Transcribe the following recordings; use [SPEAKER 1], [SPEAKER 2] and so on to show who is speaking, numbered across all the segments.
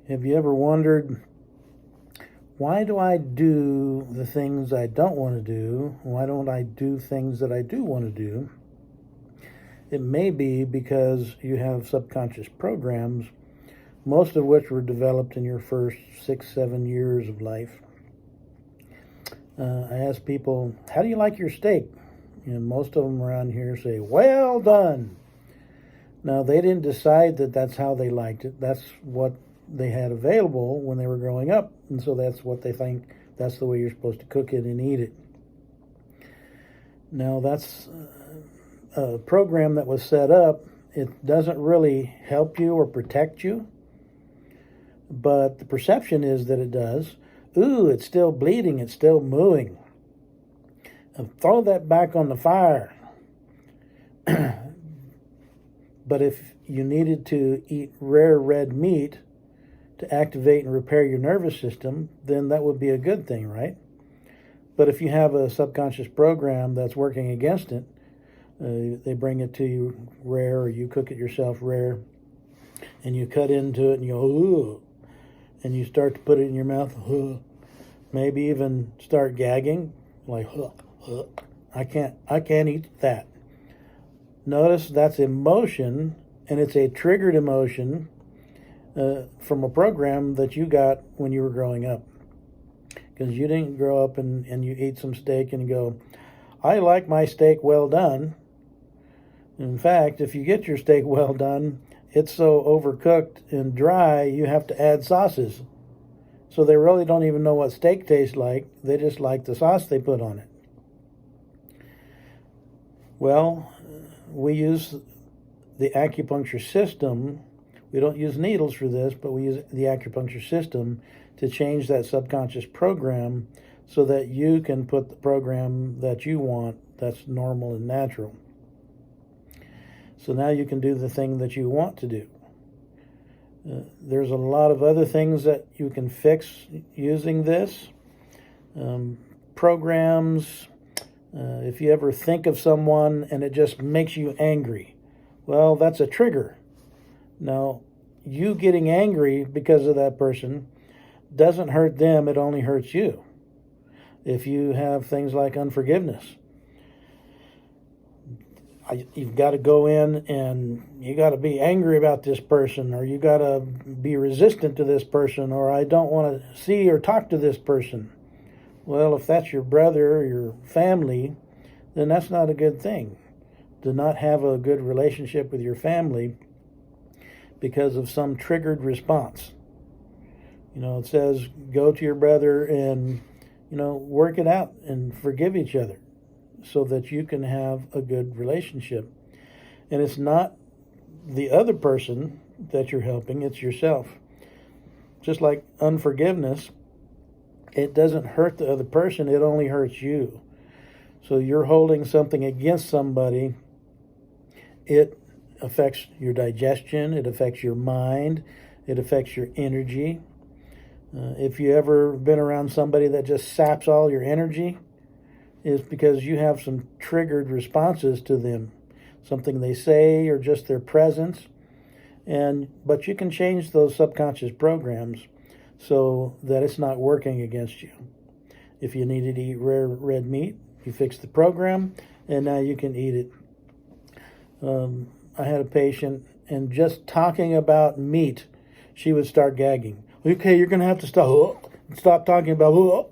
[SPEAKER 1] Have you ever wondered, why do I do the things I don't want to do? Why don't I do things that I do want to do? It may be because you have subconscious programs, most of which were developed in your first 6-7 years of life. I ask people, how do you like your steak? And most of them around here say, well done. Now, they didn't decide that that's how they liked it. That's what they had available when they were growing up. And so that's what they think, that's the way you're supposed to cook it and eat it. Now, that's a program that was set up. It doesn't really help you or protect you, but the perception is that it does. Ooh, it's still bleeding, it's still mooing. Throw that back on the fire. But if you needed to eat rare red meat to activate and repair your nervous system, then that would be a good thing, right? But if you have a subconscious program that's working against it, they bring it to you rare, or you cook it yourself rare, and you cut into it and you go, ooh, and you start to put it in your mouth, maybe even start gagging, like, I can't eat that. Notice that's emotion, and it's a triggered emotion from a program that you got when you were growing up. Because you didn't grow up and you eat some steak and you go, I like my steak well done. In fact, if you get your steak well done, it's so overcooked and dry, you have to add sauces. So they really don't even know what steak tastes like. They just like the sauce they put on it. Well, we use the acupuncture system. We don't use needles for this, but we use the acupuncture system to change that subconscious program so that you can put the program that you want that's normal and natural. So now you can do the thing that you want to do. There's a lot of other things that you can fix using this. Programs. If you ever think of someone and it just makes you angry, well, that's a trigger. Now, you getting angry because of that person doesn't hurt them, it only hurts you. If you have things like unforgiveness, you've got to go in and you got to be angry about this person, or you got to be resistant to this person, or I don't want to see or talk to this person. Well, if that's your brother or your family, then that's not a good thing. To not have a good relationship with your family because of some triggered response. It says go to your brother and, work it out and forgive each other so that you can have a good relationship. And it's not the other person that you're helping, it's yourself. Just like unforgiveness, it doesn't hurt the other person, it only hurts you. So you're holding something against somebody, it affects your digestion, it affects your mind, it affects your energy. If you ever been around somebody that just saps all your energy, it's because you have some triggered responses to them, something they say or just their presence. But you can change those subconscious programs so that it's not working against you. If you needed to eat rare red meat, you fix the program, and now you can eat it. I had a patient, and just talking about meat, she would start gagging. Okay, you're going to have to stop talking about.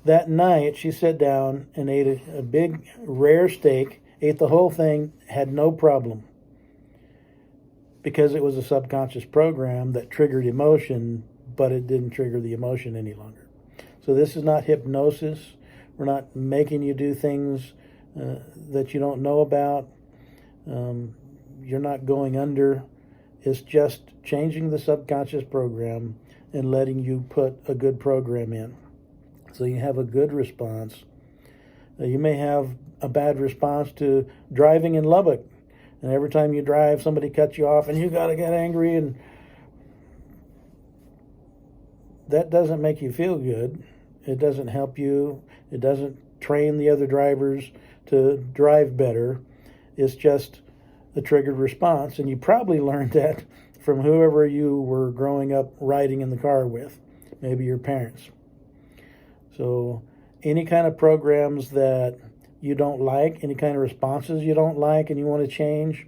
[SPEAKER 1] That night, she sat down and ate a big rare steak, ate the whole thing, had no problem, because it was a subconscious program that triggered emotion, but it didn't trigger the emotion any longer. So this is not hypnosis. We're not making you do things that you don't know about. You're not going under. It's just changing the subconscious program and letting you put a good program in. So you have a good response. You may have a bad response to driving in Lubbock. And every time you drive, somebody cuts you off and you got to get angry. And that doesn't make you feel good. It doesn't help you. It doesn't train the other drivers to drive better. It's just a triggered response. And you probably learned that from whoever you were growing up riding in the car with, maybe your parents. So any kind of programs that you don't like, any kind of responses you don't like and you want to change,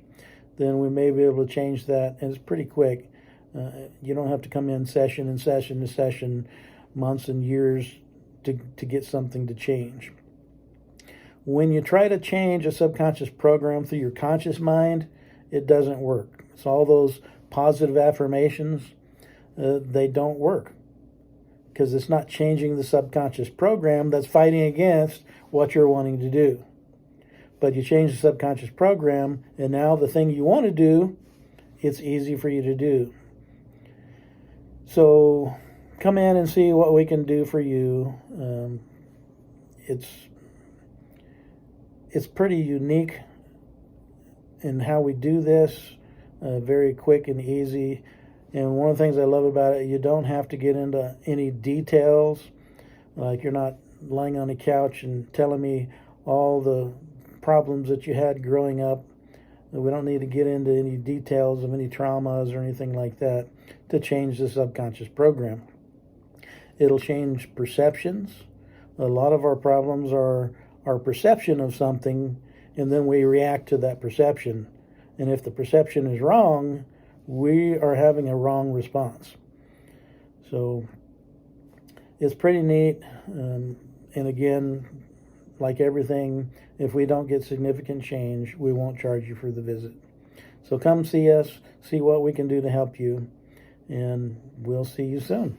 [SPEAKER 1] then we may be able to change that. And it's pretty quick. You don't have to come in session and session to session, months and years to get something to change. When you try to change a subconscious program through your conscious mind, it doesn't work. So all those positive affirmations, they don't work because it's not changing the subconscious program that's fighting against what you're wanting to do. But you change the subconscious program, and now the thing you want to do, it's easy for you to do. So come in and see what we can do for you. It's pretty unique in how we do this, very quick and easy. And one of the things I love about it, you don't have to get into any details. Like you're not lying on a couch and telling me all the problems that you had growing up. We don't need to get into any details of any traumas or anything like that to change the subconscious program. It'll change perceptions. A lot of our problems are our perception of something, and then we react to that perception. And if the perception is wrong, we are having a wrong response. So it's pretty neat. And again, like everything, if we don't get significant change, we won't charge you for the visit. So come see us, see what we can do to help you, and we'll see you soon.